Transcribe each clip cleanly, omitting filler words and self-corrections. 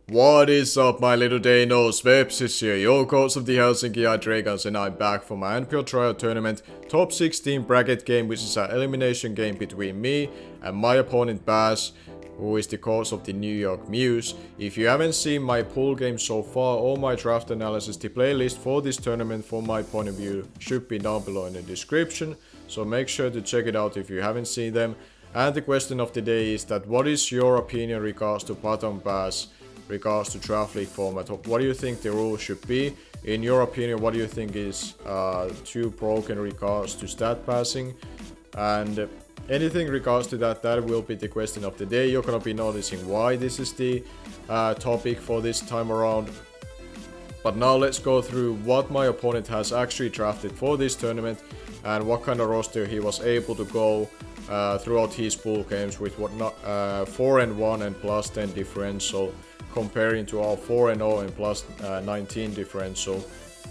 What is up, my little Deinos? Vepsis here, your coach of the Helsinki Dragons, and I'm back for my NPL Tryout Tournament top 16 bracket game, which is an elimination game between me and my opponent Bas, who is the coach of the New York Mews. If you haven't seen my pool game so far or my draft analysis, the playlist for this tournament from my point of view should be down below in the description, so make sure to check it out if you haven't seen them. And the question of the day is that what is your opinion regards to bottom pass, regards to draft league format? What do you think the rules should be? In your opinion, what do you think is too broken regards to stat passing? And anything regards to that will be the question of the day. You're gonna be noticing why this is the topic for this time around. But now let's go through what my opponent has actually drafted for this tournament and what kind of roster he was able to go throughout his pool games with 4-1 and plus 10 differential, comparing to our 4-0 and plus 19 differential.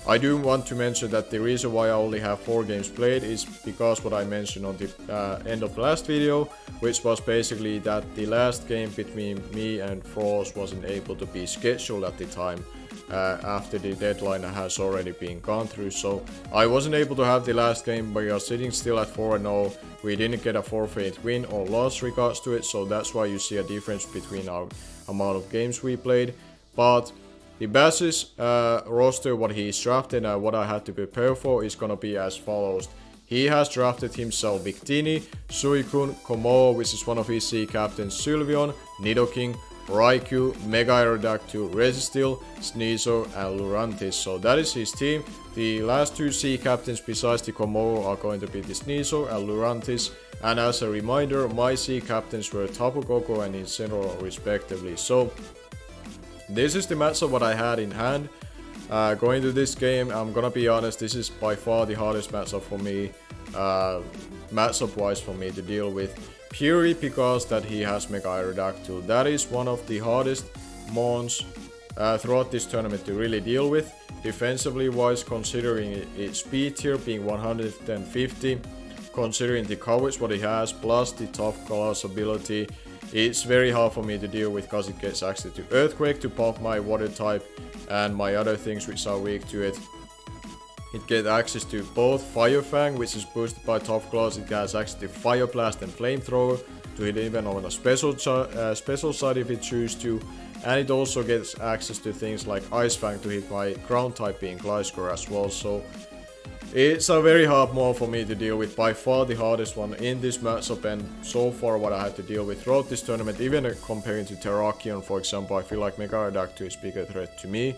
I do want to mention that the reason why I only have 4 games played is because what I mentioned on the end of the last video, which was basically that the last game between me and Frost wasn't able to be scheduled at the time after the deadline has already been gone through. So I wasn't able to have the last game, but we are sitting still at 4-0. We didn't get a forfeit win or loss regards to it, so that's why you see a difference between our amount of games we played. But the Vepsis roster, what he's drafted and what I had to prepare for is gonna be as follows. He has drafted himself Victini, Suicune, Komo, which is one of his C captains, Sylveon, Nidoking, Raikou, Mega Aerodactyl, Resistil, Sneasel, and Lurantis. So that is his team. The last 2 C captains besides the Komo are going to be the Sneasel and Lurantis. And as a reminder, my C captains were Tapu Koko and Incineroar respectively. So this is the matchup what I had in hand. Going to this game, I'm gonna be honest, this is by far the hardest matchup for me, matchup wise for me to deal with. Purely because that he has Mega Aerodactyl. That is one of the hardest mons throughout this tournament to really deal with. Defensively wise, considering its speed tier being 150, considering the coverage what he has, plus the tough class ability, it's very hard for me to deal with because it gets access to Earthquake to pop my water type and my other things which are weak to it. It gets access to both Fire Fang, which is boosted by Tough Claws. It has access to Fire Blast and Flamethrower to hit even on a special side if it chooses to. And it also gets access to things like Ice Fang to hit my ground type being Gliscor as well. So it's a very hard mod for me to deal with, by far the hardest one in this matchup, and so far what I had to deal with throughout this tournament, even comparing to Terrakion for example, I feel like Mega Aerodactyl is a bigger threat to me.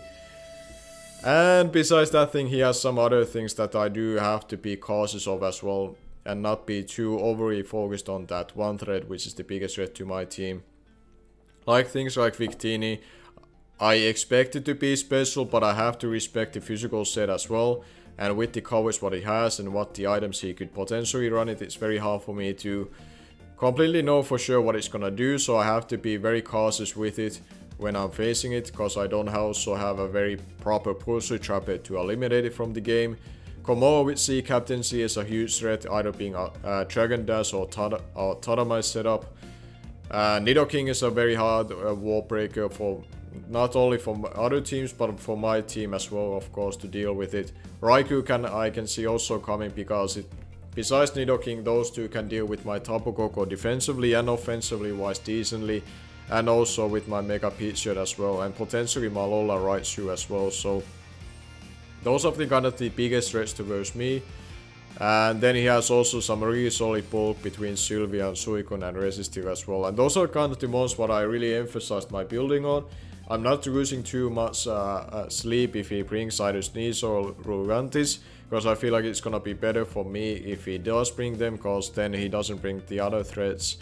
And besides that thing, he has some other things that I do have to be cautious of as well, and not be too overly focused on that one threat, which is the biggest threat to my team. Like things like Victini, I expect it to be special, but I have to respect the physical set as well. And with the coverage what he has and what the items he could potentially run it's very hard for me to completely know for sure what it's gonna do, so I have to be very cautious with it when I'm facing it, because I don't also have a very proper pulsory trapper to eliminate it from the game. Komo with C captaincy is a huge threat, either being a Dragon Dash or Totemize setup. Nidoking is a very hard wall breaker for not only for other teams but for my team as well, of course, to deal with it. Raikou I can see also coming, because besides Nidoking, those two can deal with my Tapu Koko defensively and offensively wise decently, and also with my Mega Pidgeot as well, and potentially my Lola Raichu as well. So those are the kind of the biggest threats towards me. And then he has also some really solid bulk between Sylveon, Suicune and Resistil as well. And those are kind of the ones what I really emphasized my building on. I'm not losing too much sleep if he brings either Sneeze or Lurantis, because I feel like it's gonna be better for me if he does bring them, because then he doesn't bring the other threats,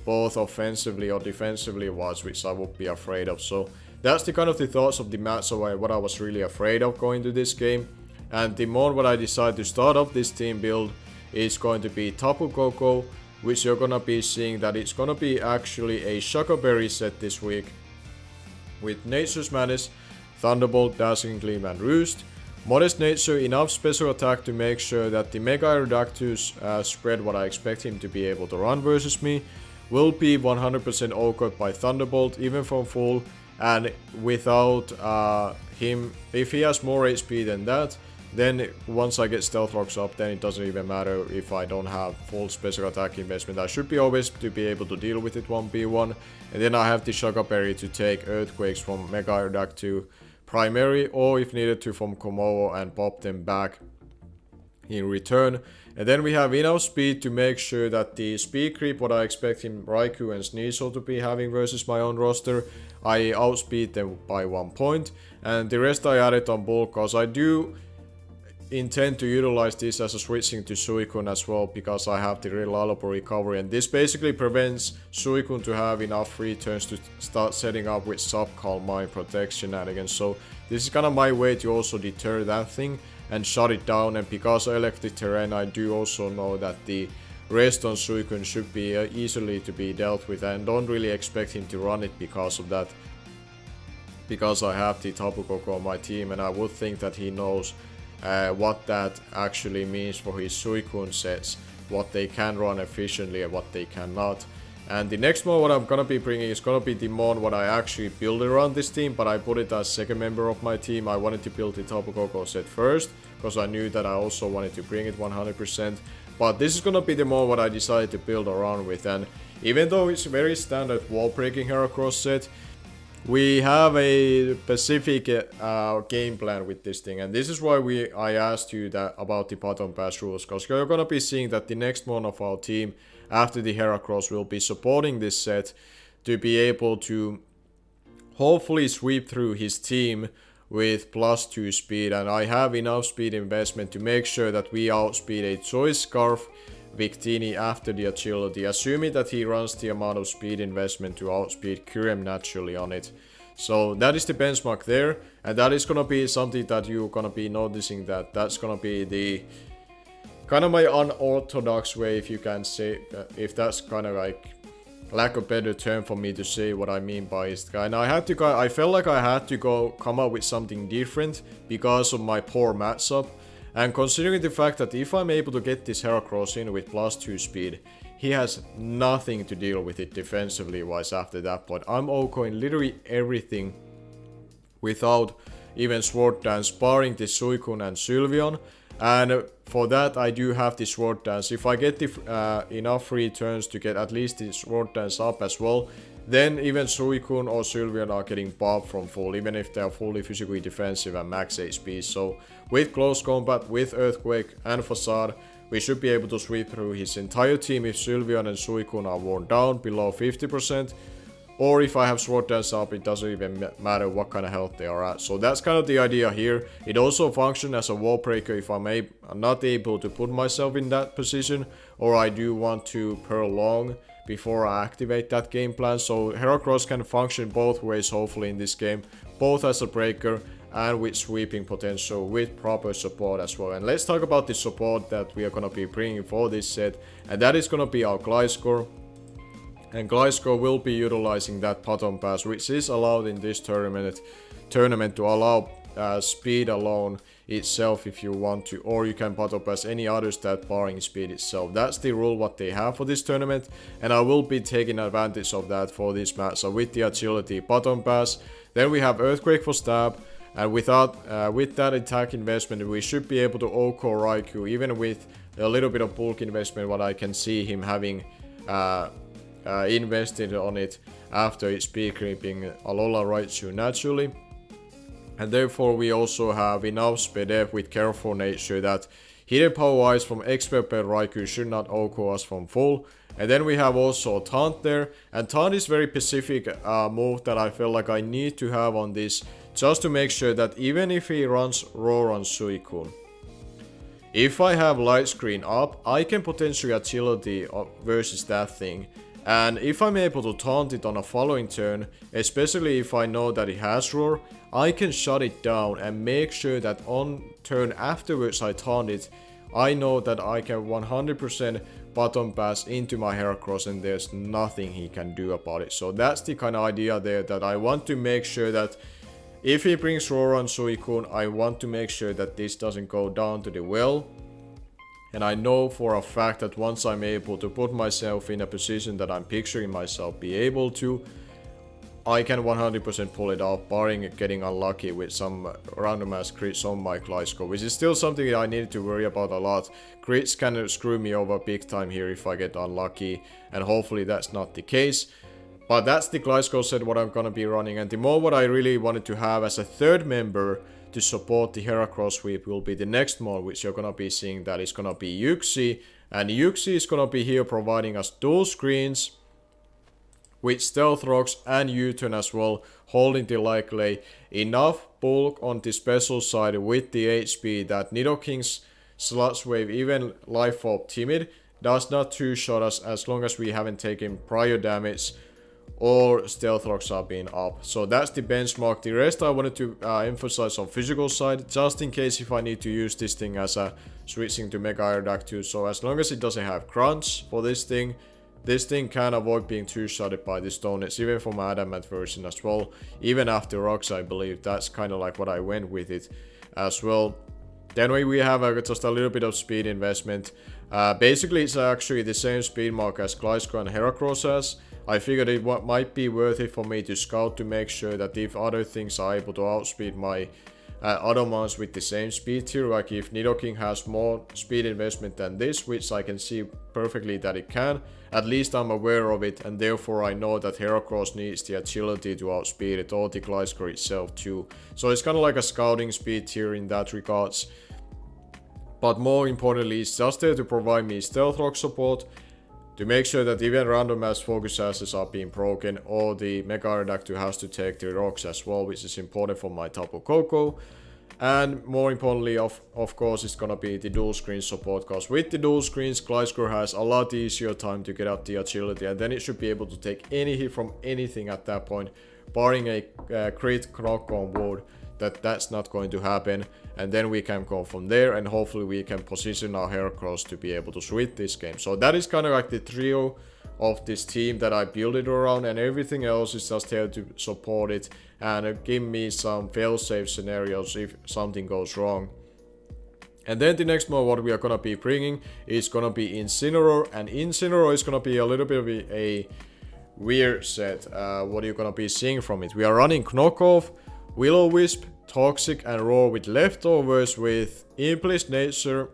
both offensively or defensively wise, which I would be afraid of. So that's the kind of the thoughts of the match, so what I was really afraid of going to this game. And the mod what I decided to start off this team build is going to be Tapu Koko, which you're gonna be seeing that it's gonna be actually a Choco Berry set this week, with Nature's Madness, Thunderbolt, Dazzling Gleam and Roost. Modest Nature, enough special attack to make sure that the Mega Aerodactyl spread what I expect him to be able to run versus me will be 100% awkward by Thunderbolt, even from full. and without him, if he has more HP than that, then once I get stealth rocks up, then it doesn't even matter if I don't have full special attack investment. I should be always to be able to deal with it 1v1. And then I have the Shaka Berry to take earthquakes from Mega Aeroduct to primary, or if needed to from Komodo and pop them back in return. And then we have enough speed to make sure that the speed creep, what I expect him, Raikou and Sneasel to be having versus my own roster, I outspeed them by 1 point. And the rest I added on bulk, because I do intend to utilize this as a switching to Suicune as well, because I have the reliable recovery, and this basically prevents Suicune to have enough free turns to start setting up with Sub-Calm Mind protection shenanigans. So this is kind of my way to also deter that thing and shut it down. And because I electric terrain, I do also know that the rest on Suicune should be easily to be dealt with, and don't really expect him to run it because of that, because I have the Tapu Koko on my team, and I would think that he knows what that actually means for his Suicune sets, what they can run efficiently and what they cannot. And the next mod what I'm gonna be bringing is gonna be the mod what I actually build around this team, but I put it as second member of my team. I wanted to build the Tapu Koko set first, because I knew that I also wanted to bring it 100%. But this is gonna be the mod what I decided to build around with, and even though it's a very standard wall breaking Heracross set, we have a specific game plan with this thing, and this is why I asked you that about the bottom pass rules, because you're gonna be seeing that the next one of our team after the Heracross will be supporting this set to be able to hopefully sweep through his team with +2 speed, and I have enough speed investment to make sure that we outspeed a Choice Scarf Victini after the agility, assuming that he runs the amount of speed investment to outspeed Kurem naturally on it. So that is the benchmark there, and that is gonna be something that you're gonna be noticing, that that's gonna be the kind of my unorthodox way, if you can say, if that's kind of like lack of better term for me to say what I mean by it. And I felt like I had to come up with something different because of my poor matchup. And considering the fact that if I'm able to get this Heracross in with +2 speed, he has nothing to deal with it defensively wise after that point. I'm OKing literally everything without even Sword Dance, barring the Suicune and Sylveon. And for that I do have the Sword Dance. If I get the enough free turns to get at least the Sword Dance up as well, then even Suicune or Sylveon are getting buffed from full, even if they are fully physically defensive and max HP. So with close combat, with Earthquake and Facade, we should be able to sweep through his entire team if Sylveon and Suicune are worn down below 50%. Or if I have Sword Dance up, it doesn't even matter what kind of health they are at. So that's kind of the idea here. It also functions as a wall breaker if I'm not able to put myself in that position, or I do want to prolong before I activate that game plan. So Heracross can function both ways hopefully in this game, both as a breaker and with sweeping potential with proper support as well. And let's talk about the support that we are going to be bringing for this set, and that is going to be our Gliscor. And Gliscor will be utilizing that bottom pass, which is allowed in this tournament to allow speed alone itself if you want to, or you can bottom pass any other stat barring speed itself. That's the rule what they have for this tournament, and I will be taking advantage of that for this match. So with the agility bottom pass, then we have Earthquake for stab, and with that attack investment we should be able to OHKO Raikou, even with a little bit of bulk investment what I can see him having invested on it after it's speed creeping Alola Raichu naturally. And therefore we also have enough speed up with careful nature that hidden power wise from expert pet Raikou should not OHKO us from full. And then we have also Taunt there, and Taunt is very specific move that I feel like I need to have on this, just to make sure that even if he runs Roar on Suicune, if I have Light Screen up, I can potentially agility versus that thing. And if I'm able to taunt it on a following turn, especially if I know that it has Roar, I can shut it down and make sure that on turn afterwards I taunt it, I know that I can 100% bottom pass into my Heracross and there's nothing he can do about it. So that's the kind of idea there, that I want to make sure that if he brings Roar on Suicune, I want to make sure that this doesn't go down to the well. And I know for a fact that once I'm able to put myself in a position that I'm picturing myself be able to, I can 100% pull it off, barring getting unlucky with some random ass crits on my Gliscor, which is still something I need to worry about a lot. Crits can screw me over big time here if I get unlucky, and hopefully that's not the case. But that's the Gliscor set what I'm gonna be running, and the more what I really wanted to have as a third member to support the Heracross sweep will be the next mod, which you're gonna be seeing. That is gonna be Yuxi, and Yuxi is gonna be here providing us dual screens with Stealth Rocks and U-turn as well, holding the likely enough bulk on the special side with the HP that Nidoking's Sludge Wave, even Life Orb Timid, does not two-shot us as long as we haven't taken prior damage or Stealth Rocks are being up. So that's the benchmark. The rest I wanted to emphasize on physical side, just in case if I need to use this thing as a switching to Mega Aeroduct 2. So as long as it doesn't have crunch for this thing can avoid being two-shotted by the Stonets, even for my Adamant version as well. Even after Rocks, I believe that's kind of like what I went with it as well. Then we have just a little bit of speed investment. Basically, it's actually the same speed mark as Gliscor and Heracross has. I figured it might be worth it for me to scout to make sure that if other things are able to outspeed my other mounts with the same speed tier, like if Nidoking has more speed investment than this, which I can see perfectly that it can, at least I'm aware of it, and therefore I know that Heracross needs the agility to outspeed it, or the Gliscor itself too. So it's kind of like a scouting speed tier in that regards. But more importantly, it's just there to provide me Stealth Rock support, to make sure that even random ass focus asses are being broken, or the Mega Aeroduct has to take the rocks as well, which is important for my Tapu Koko. And more importantly, of course, it's gonna be the dual screen support, because with the dual screens, Gliscor has a lot easier time to get up the agility, and then it should be able to take any hit from anything at that point, barring a crit knock on wood. That's not going to happen, and then we can go from there, and hopefully we can position our Heracross to be able to sweep this game. So that is kind of like the trio of this team that I built it around, and everything else is just here to support it and give me some fail-safe scenarios if something goes wrong. And then the next mod what we are gonna be bringing is gonna be Incineroar, and Incineroar is gonna be a little bit of a weird set. What are you gonna be seeing from it? We are running Knockoff, Will-O-Wisp, Toxic, and Roar with leftovers with Implicit Nature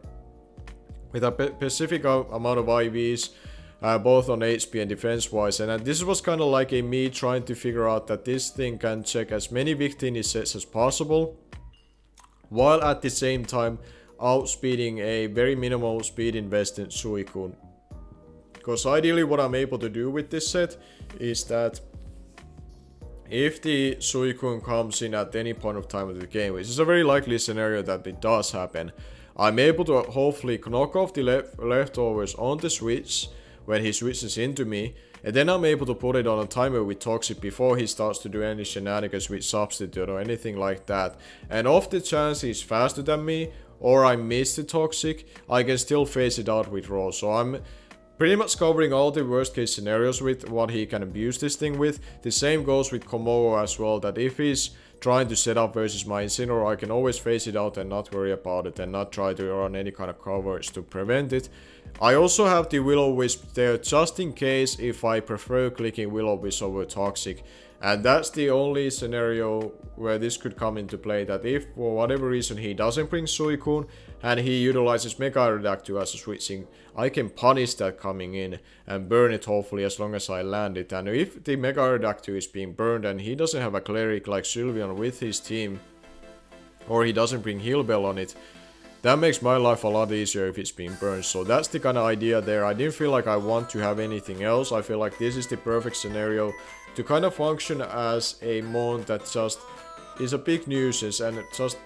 with a specific amount of IVs, both on HP and defense wise. And this was kind of like me trying to figure out that this thing can check as many Victini sets as possible, while at the same time outspeeding a very minimal speed invested Suicune. Because ideally what I'm able to do with this set is that if the Suicune comes in at any point of time of the game, which is a very likely scenario that it does happen, I'm able to hopefully knock off the leftovers on the switch when he switches into me, and then I'm able to put it on a timer with Toxic before he starts to do any shenanigans with Substitute or anything like that. And off the chance he's faster than me, or I miss the Toxic, I can still phase it out with Roar. So I'm pretty much covering all the worst case scenarios with what he can abuse this thing with. The same goes with Komoro as well, that if he's trying to set up versus my Incineroar, I can always phase it out and not worry about it and not try to run any kind of coverage to prevent it. I also have the Will-O-Wisp there just in case if I prefer clicking Will-O-Wisp over Toxic. And that's the only scenario where this could come into play, that if for whatever reason he doesn't bring Suicune and he utilizes Mega Aeroduct as a switching, I can punish that coming in and burn it hopefully as long as I land it. And if the Mega Aeroduct is being burned and he doesn't have a cleric like Sylveon with his team, or he doesn't bring Heal Bell on it, that makes my life a lot easier if it's being burned. So that's the kind of idea there. I didn't feel like I want to have anything else. I feel like this is the perfect scenario to kind of function as a mon that just is a big nuisance and it just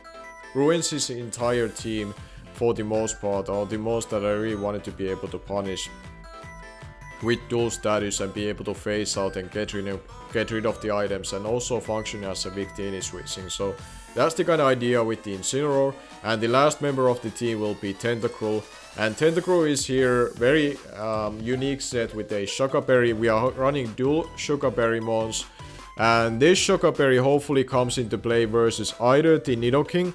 ruins his entire team for the most part, or the most that I really wanted to be able to punish with dual status and be able to phase out and get rid of the items, and also function as a Victini switching. So that's the kind of idea with the Incineroar. And the last member of the team will be Tentacruel. And Tentacruel is here, very unique set with a Shocker Berry. We are running dual Shocker Berry mons. And this Shocker Berry hopefully comes into play versus either the Nidoking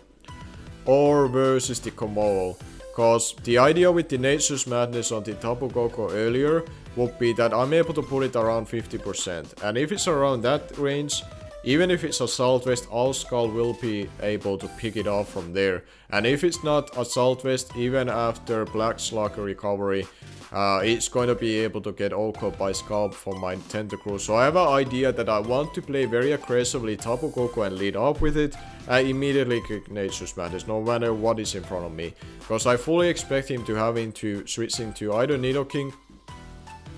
or versus the Komoro. Cause the idea with the Nature's Madness on the Tapu Koko earlier would be that I'm able to put it around 50%. And if it's around that range, even if it's a Southwest, all Skull will be able to pick it off from there. And if it's not a Southwest, even after Black Slugger recovery, it's going to be able to get Oko by Scalp from my Tentacruel. So I have an idea that I want to play very aggressively Tapu Koko and lead up with it. I immediately click Nature's Madness, no matter what is in front of me. Because I fully expect him to having to switching to either Nidoking,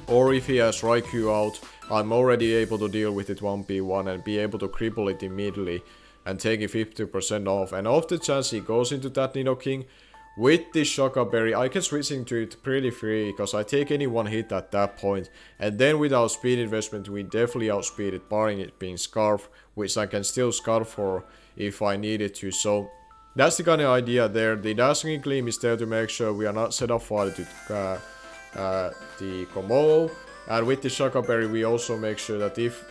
or if he has Raikou out, I'm already able to deal with it 1v1 and be able to cripple it immediately and take it 50% off. And off the chance he goes into that Nidoking, with this Shaka Berry, I can switch into it pretty free because I take any one hit at that point. And then with our speed investment, we definitely outspeed it, barring it being Scarf, which I can still Scarf for if I needed to. So that's the kind of idea there. The Dazzling Gleam is there to make sure we are not set up for the Komolo. And with the Shaka Berry, we also make sure that if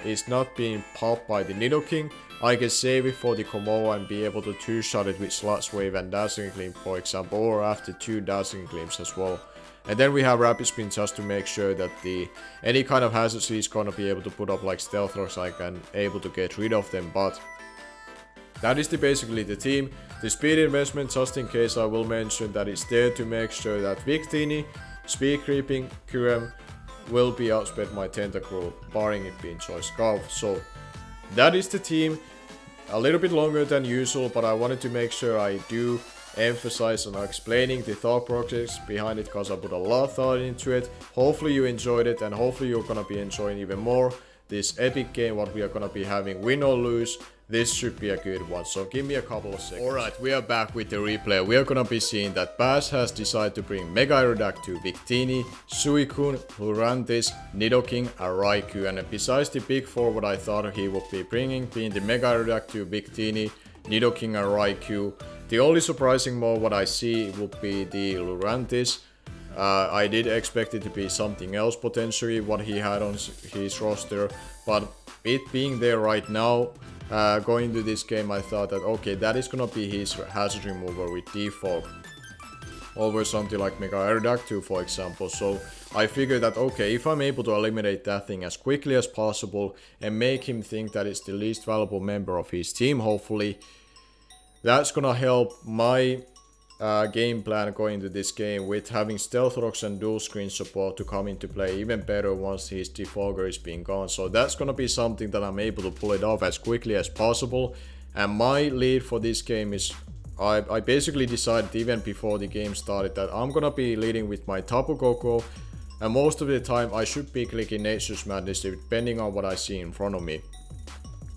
it's not being popped by the Nidoking, I can save it for the Komolo and be able to two-shot it with Sludge Wave and Dazzling Gleam, for example, or after 2 Dazzling Gleams as well. And then we have Rapid Spin just to make sure that any kind of hazards he's gonna be able to put up, like Stealth Rocks, I can able to get rid of them. But that is basically the team. The speed investment, just in case, I will mention that it's there to make sure that Victini, Speed Creeping, Kyurem will be outsped my Tentacruel, barring it being Choice Scarf. So that is the team. A little bit longer than usual, but I wanted to make sure I do emphasize on explaining the thought process behind it, because I put a lot of thought into it. Hopefully you enjoyed it, and hopefully you're gonna be enjoying even more this epic game what we are gonna be having. Win or lose, this should be a good one, so give me a couple of seconds. Alright, we are back with the replay. We are gonna be seeing that Bass has decided to bring Mega Aerodactyl to Victini, Suicune, Lurantis, Nidoking, and Raikou. And besides the big four what I thought he would be bringing, being the Mega Aerodactyl, Victini, Nidoking, and Raikou, the only surprising move what I see would be the Lurantis. I did expect it to be something else potentially what he had on his roster, but it being there right now, going into this game, I thought that okay, that is gonna be his hazard remover with default over something like Mega Aerodactyl, for example. So I figured that okay, if I'm able to eliminate that thing as quickly as possible and make him think that it's the least valuable member of his team, hopefully that's gonna help my game plan going into this game, with having Stealth Rocks and dual screen support to come into play even better once his defogger is being gone. So that's gonna be something that I'm able to pull it off as quickly as possible. And my lead for this game is, I basically decided even before the game started that I'm gonna be leading with my Tapu Koko, and most of the time I should be clicking Nature's Madness depending on what I see in front of me.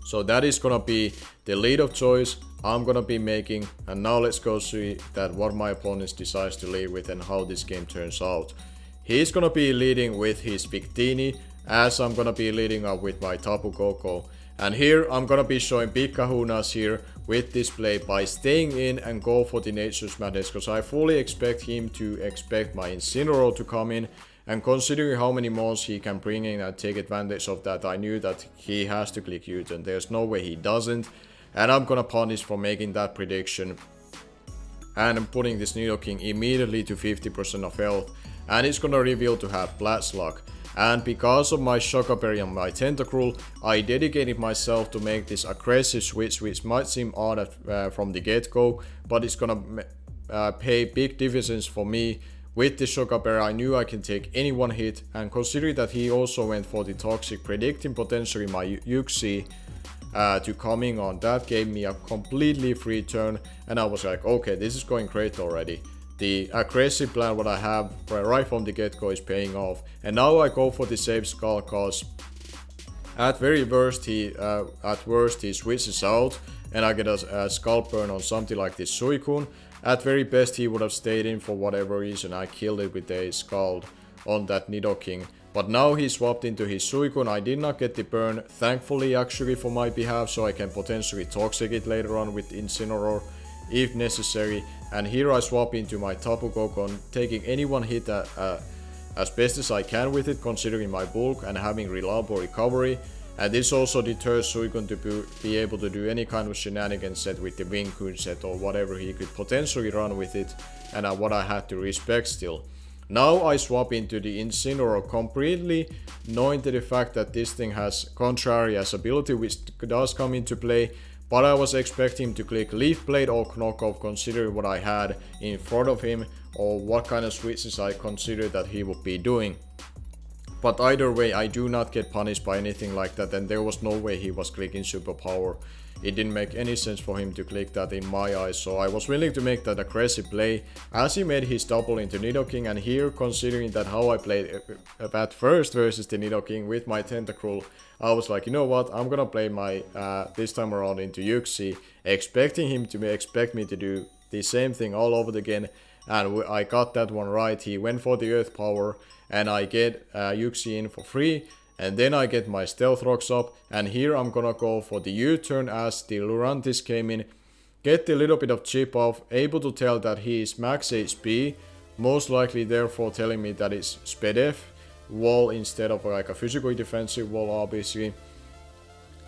So that is gonna be the lead of choice I'm gonna be making, and now let's go see that what my opponent decides to lead with and how this game turns out. He's gonna be leading with his Victini, as I'm gonna be leading up with my Tapu Koko. And here I'm gonna be showing big kahunas here with this play by staying in and go for the Nature's Madness, because I fully expect him to expect my Incineroar to come in. And considering how many mons he can bring in and take advantage of that, I knew that he has to click U-turn. There's no way he doesn't. And I'm gonna punish for making that prediction. And I'm putting this Nidoking immediately to 50% of health. And it's gonna reveal to have Black Slug. And because of my Shaka Berry and my Tentacruel, I dedicated myself to make this aggressive switch, which might seem odd from the get-go, but it's gonna pay big dividends for me. With the Shaka Berry, I knew I can take any one hit, and considering that he also went for the Toxic, predicting potentially my Yuxi to coming on, that gave me a completely free turn, and I was like, okay, this is going great already. The aggressive plan what I have right from the get-go is paying off, and now I go for the safe Skull, cause at worst he switches out and I get a Skull Burn on something like this Suicune. At very best he would have stayed in for whatever reason. I killed it with a Scald on that Nidoking. But now he swapped into his Suicune. I did not get the burn, thankfully actually for my behalf, so I can potentially Toxic it later on with Incineroar if necessary. And here I swap into my Tapu Koko, taking any one hit as best as I can with it, considering my bulk and having reliable recovery. And this also deters Suicune to be able to do any kind of shenanigans set with the Wincune set or whatever he could potentially run with it, and what I had to respect still. Now I swap into the Incineroar completely, knowing the fact that this thing has Contrary as ability, which does come into play, but I was expecting him to click Leaf Blade or Knock Off considering what I had in front of him or what kind of switches I considered that he would be doing. But either way, I do not get punished by anything like that, and there was no way he was clicking Superpower. It didn't make any sense for him to click that in my eyes, so I was willing to make that aggressive play as he made his double into Nidoking. And here, considering that how I played at first versus the Nidoking with my Tentacruel, I was like, you know what, I'm gonna play my this time around into Yuxi, expecting him to expect me to do the same thing all over again, and I got that one right. He went for the Earth Power, and I get Yuxi in for free. And then I get my Stealth Rocks up, and here I'm gonna go for the U-turn as the Lurantis came in, get a little bit of chip off, able to tell that he is max HP, most likely therefore telling me that it's Spedef wall instead of like a physically defensive wall obviously.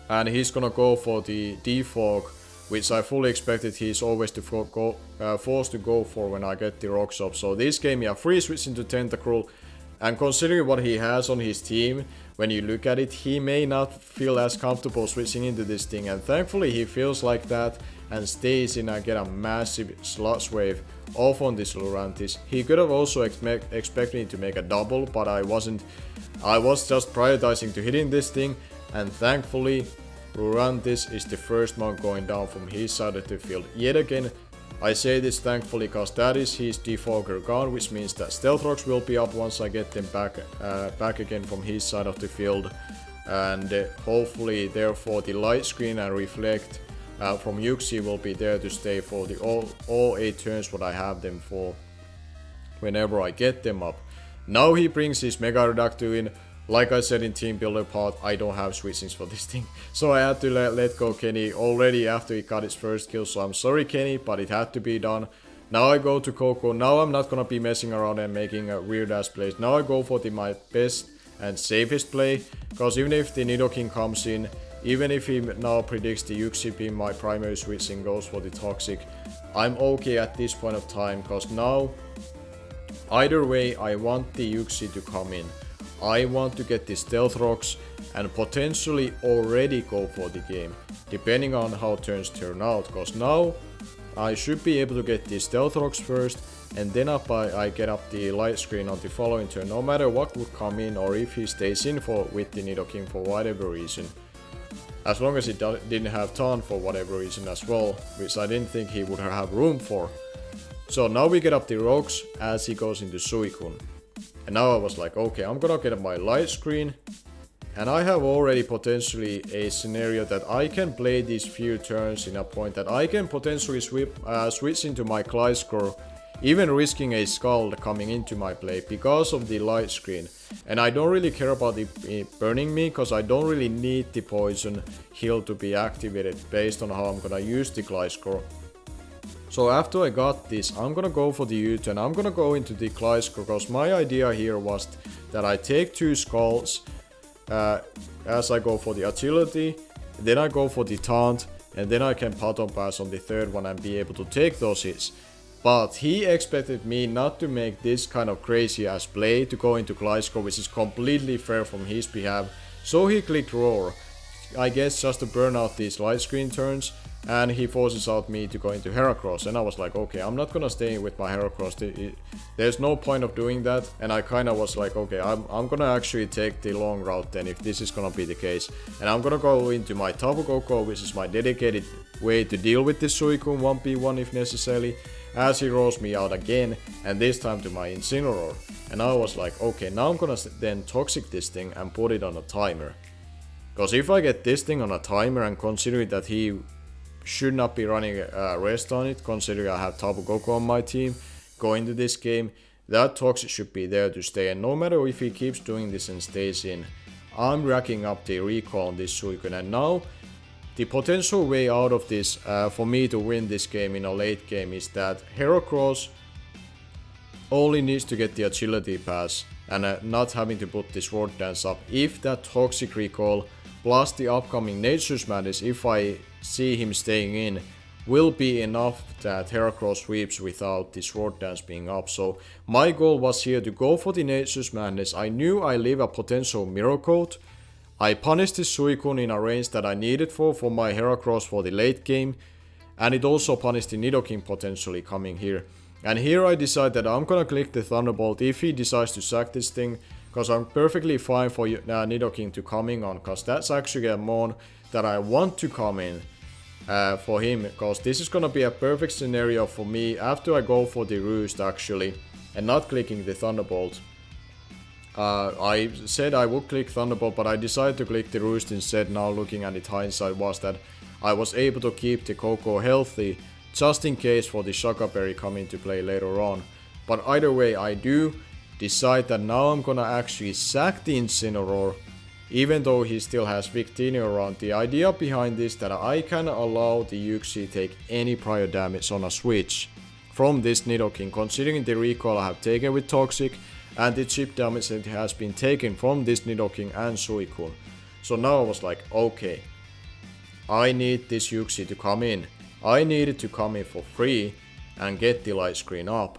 And he's gonna go for the Defog, which I fully expected he's always forced to go for when I get the rocks up. So this gave me a free switch into Tentacruel. And considering what he has on his team, when you look at it, he may not feel as comfortable switching into this thing, and thankfully he feels like that and stays in and get a massive Sludge Wave off on this Lurantis. He could have also expected me to make a double, but I wasn't. I was just prioritizing to hitting this thing, and thankfully Lurantis is the first one going down from his side of the field yet again. I say this thankfully because that is his Defogger gone, which means that Stealth Rocks will be up once I get them back again from his side of the field. And hopefully therefore the Light Screen and Reflect from Yuxi will be there to stay for the all 8 turns what I have them for whenever I get them up. Now he brings his Mega Reducto in. Like I said in Team Builder part, I don't have switchings for this thing. So I had to let go Kenny already after he got his first kill. So I'm sorry Kenny, but it had to be done. Now I go to Coco. Now I'm not gonna be messing around and making a weird ass plays. Now I go for my best and safest play. Because even if the Nidoking comes in, even if he now predicts the Yuxi being my primary switching goes for the Toxic, I'm okay at this point of time. Because now, either way, I want the Yuxi to come in. I want to get the Stealth Rocks and potentially already go for the game, depending on how turns turn out, because now I should be able to get the Stealth Rocks first, and then I get up the Light Screen on the following turn, no matter what would come in or if he stays in with the Nidoking for whatever reason. As long as he didn't have Taunt for whatever reason as well, which I didn't think he would have room for. So now we get up the Rocks as he goes into Suicune. And now I was like, okay, I'm gonna get my Light Screen, and I have already potentially a scenario that I can play these few turns in a point that I can potentially switch into my Gliscor, even risking a Scald coming into my play because of the Light Screen. And I don't really care about it burning me, because I don't really need the Poison Heal to be activated based on how I'm gonna use the Gliscor. So after I got this, I'm gonna go for the U-turn. I'm gonna go into the Gliscor, because my idea here was that I take 2 Scalds as I go for the Agility, then I go for the Taunt, and then I can Button Pass on the third one and be able to take those hits. But he expected me not to make this kind of crazy ass play to go into Gliscor, which is completely fair from his behalf. So he clicked Roar, I guess just to burn out these Light Screen turns. And he forces out me to go into Heracross, and I was like, okay, I'm not gonna stay with my Heracross, there's no point of doing that. And I kinda was like, okay, I'm gonna actually take the long route then if this is gonna be the case, and I'm gonna go into my Tapu Koko, which is my dedicated way to deal with this Suicune 1v1 if necessary, as he rolls me out again, and this time to my Incineroar. And I was like, okay, now I'm gonna then Toxic this thing and put it on a timer, because if I get this thing on a timer, and considering that he should not be running rest on it, considering I have Tapu Koko on my team going to this game, that Toxic should be there to stay. And no matter if he keeps doing this and stays in, I'm racking up the recall on this Suicune. And now the potential way out of this for me to win this game in a late game is that Heracross only needs to get the Agility pass and not having to put this Sword Dance up if that Toxic recall plus the upcoming Nature's Madness, if I see him staying in, will be enough that Heracross sweeps without the Sword Dance being up. So my goal was here to go for the Nature's Madness. I knew I leave a potential Mirror Coat. I punished the Suicune in a range that I needed for my Heracross for the late game. And it also punished the Nidoking potentially coming here. And here I decide that I'm gonna click the Thunderbolt if he decides to sack this thing. Because I'm perfectly fine for Nidoking to coming on. Because that's actually a mon that I want to come in for him. Because this is gonna be a perfect scenario for me after I go for the Roost actually. And not clicking the Thunderbolt. I said I would click Thunderbolt, but I decided to click the Roost instead. Now looking at it, hindsight was that I was able to keep the Koko healthy just in case for the Shaka Berry coming to play later on. But either way, I do decide that now I'm gonna actually sack the Incineroar, even though he still has Victini around. The idea behind this that I can allow the Uxie take any prior damage on a switch from this Nidoking, considering the recoil I have taken with Toxic and the chip damage that has been taken from this Nidoking and Suicune. So now I was like, okay, I need this Uxie to come in. I needed to come in for free and get the light screen up.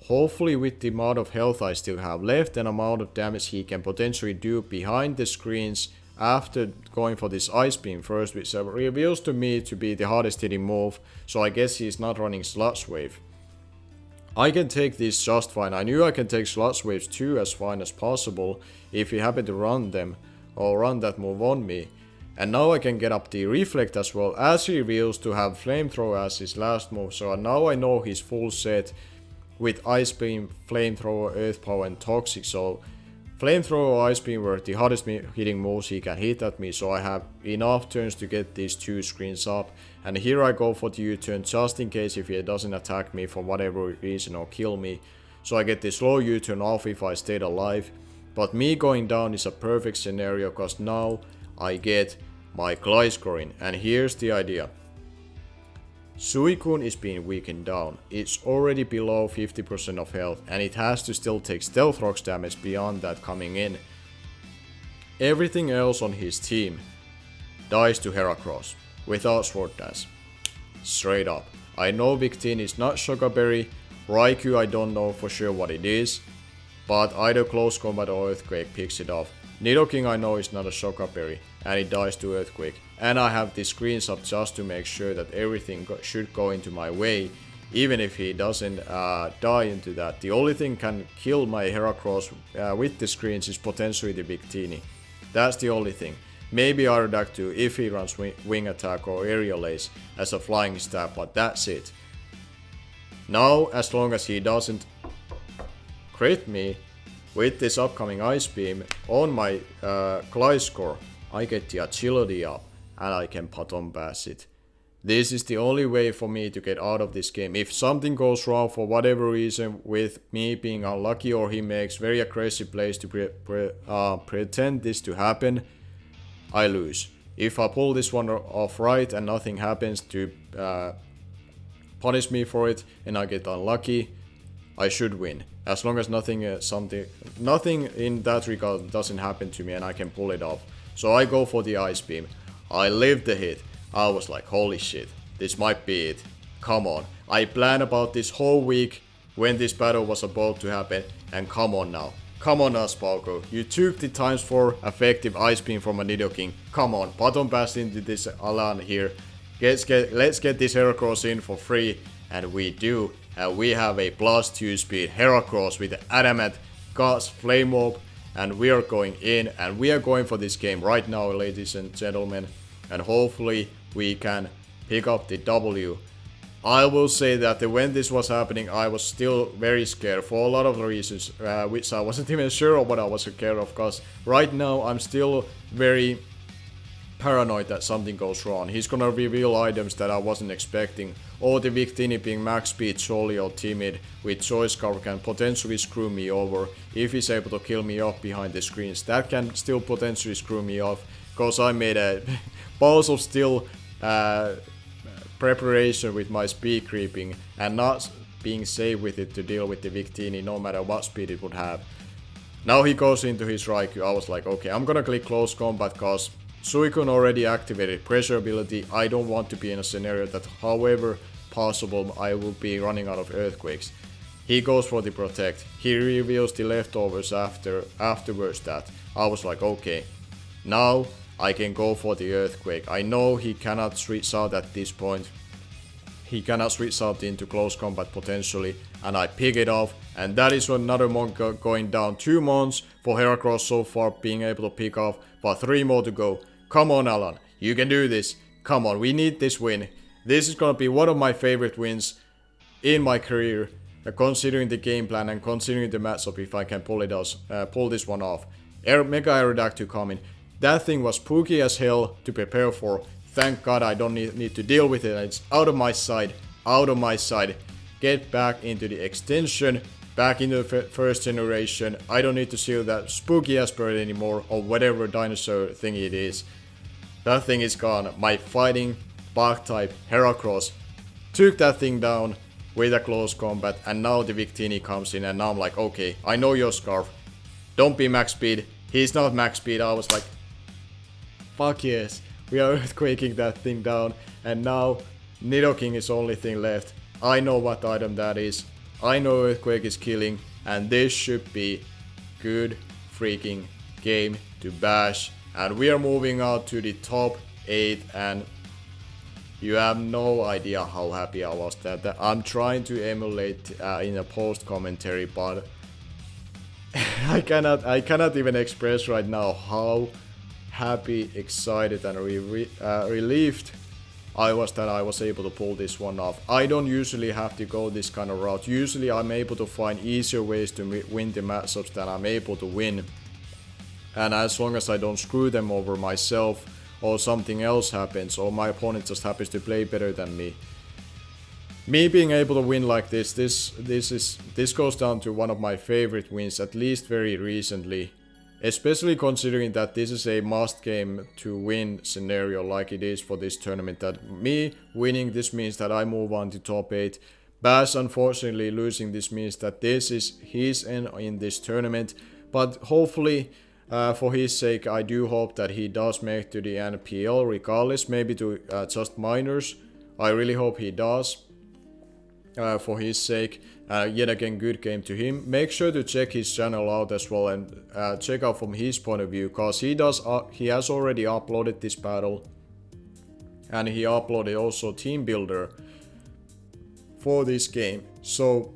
Hopefully with the amount of health I still have left and amount of damage he can potentially do behind the screens after going for this Ice Beam first, which reveals to me to be the hardest hitting move, so I guess he's not running Sludge Wave. I can take this just fine. I knew I can take Sludge Waves too as fine as possible if he happened to run them or run that move on me. And now I can get up the Reflect as well, as he reveals to have Flamethrower as his last move. So now I know his full set with Ice Beam, Flamethrower, Earth Power and Toxic. So Flamethrower or Ice Beam were the hardest hitting moves he can hit at me. So I have enough turns to get these two screens up. And here I go for the U-turn just in case if he doesn't attack me for whatever reason or kill me. So I get the slow U-turn off if I stayed alive. But me going down is a perfect scenario because now I get my Gliscor in, and here's the idea. Suicune is being weakened down, it's already below 50% of health and it has to still take Stealth Rocks damage beyond that coming in. Everything else on his team dies to Heracross without Sword Dance. Straight up. I know Victini is not Shaka Berry, Raikou I don't know for sure what it is, but either Close Combat or Earthquake picks it off. Nidoking I know is not a Shaka Berry, and it dies to Earthquake. And I have the screens up just to make sure that everything should go into my way, even if he doesn't die into that. The only thing can kill my Heracross with the screens is potentially the Victini. That's the only thing. Maybe Aerodactyl if he runs Wing Attack or Aerial Ace as a flying stab, but that's it. Now, as long as he doesn't crit me with this upcoming Ice Beam on my Gliscor, I get the agility up and I can Bottom Pass it. This is the only way for me to get out of this game. If something goes wrong for whatever reason with me being unlucky or he makes very aggressive plays to pretend this to happen, I lose. If I pull this one off right and nothing happens to punish me for it and I get unlucky, I should win. As long as nothing in that regard doesn't happen to me and I can pull it off. So I go for the Ice Beam. I lived the hit. I was like, holy shit, this might be it. Come on. I planned about this whole week when this battle was about to happen, and come on now. Come on now, Spalko. You took the ×4 effective Ice Beam from a Nidoking. Come on, Bottom Pass into this Alan here. Let's get this Heracross in for free, and we do. And we have a +2 speed Heracross with Adamant, Gas, Flame Orb, and we are going in, and we are going for this game right now, ladies and gentlemen, and hopefully we can pick up the W. I will say that when this was happening, I was still very scared for a lot of reasons, which I wasn't even sure of what I was scared of, because right now I'm still very paranoid that something goes wrong. He's gonna reveal items that I wasn't expecting, or the Victini being max speed solely or timid with Choice Scarf can potentially screw me over if he's able to kill me off behind the screens. That can still potentially screw me off, because I made a balls of steel preparation with my speed creeping and not being safe with it to deal with the Victini no matter what speed it would have. Now he goes into his Raikou. I was like, okay, I'm gonna click Close Combat because Suicune already activated pressure ability. I don't want to be in a scenario that however possible I will be running out of earthquakes. He goes for the protect. He reveals the leftovers afterwards that. I was like, okay, now I can go for the earthquake. I know he cannot switch out at this point. He cannot switch out into close combat potentially, and I pick it off, and that is another monk going down. 2 months for Heracross so far being able to pick off, but 3 more to go. Come on, Alan, you can do this. Come on, we need this win. This is gonna be one of my favorite wins in my career, considering the game plan and considering the matchup. If I can pull this one off. Mega Aerodactyl coming. That thing was spooky as hell to prepare for. Thank God I don't need to deal with it. It's out of my sight. Out of my sight. Get back into the extension. Back into the first generation. I don't need to see that spooky ass bird anymore. Or whatever dinosaur thing it is. That thing is gone. My fighting bug type Heracross took that thing down with a close combat. And now the Victini comes in. And now I'm like, okay, I know your Scarf. Don't be max speed. He's not max speed. I was like, fuck yes. We are earthquaking that thing down, and now Nidoking is the only thing left. I know what item that is. I know Earthquake is killing, and this should be good freaking game to bash. And we are moving out to the top 8, and you have no idea how happy I was that I'm trying to emulate in a post commentary, but I cannot even express right now how happy, excited, and relieved I was that I was able to pull this one off. I don't usually have to go this kind of route. Usually I'm able to find easier ways to win the matchups than I'm able to win. And as long as I don't screw them over myself, or something else happens, or my opponent just happens to play better than me. Me being able to win like this goes down to one of my favorite wins, at least very recently. Especially considering that this is a must game to win scenario like it is for this tournament. That me winning this means that I move on to top 8. Bass unfortunately losing this means that this is his end in this tournament. But hopefully for his sake I do hope that he does make to the NPL regardless. Maybe to just minors. I really hope he does. For his sake. Yet again, good game to him. Make sure to check his channel out as well and check out from his point of view, cause he has already uploaded this battle, and he uploaded also team builder for this game. So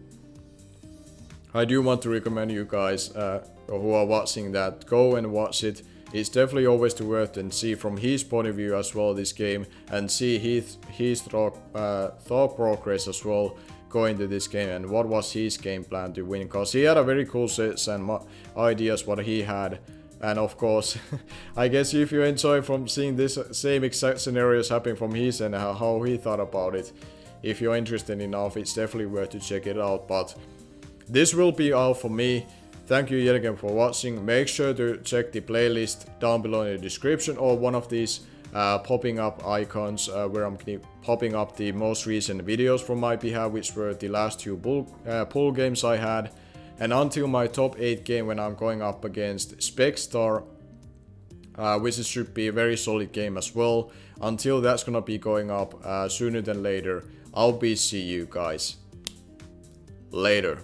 I do want to recommend you guys who are watching that, go and watch it. It's definitely always worth and see from his point of view as well this game, and see his thought progress as well going to this game, and what was his game plan to win, because he had a very cool sets and ideas what he had. And of course I guess if you enjoy from seeing this same exact scenarios happening from his and how he thought about it, if you're interested enough, it's definitely worth to check it out. But this will be all for me. Thank you yet again for watching. Make sure to check the playlist down below in the description, or one of these popping up icons where I'm popping up the most recent videos from my behalf, which were the last 2 pool games I had. And until my top 8 game when I'm going up against Specstar, which should be a very solid game as well. Until that's gonna be going up sooner than later, I'll be see you guys later.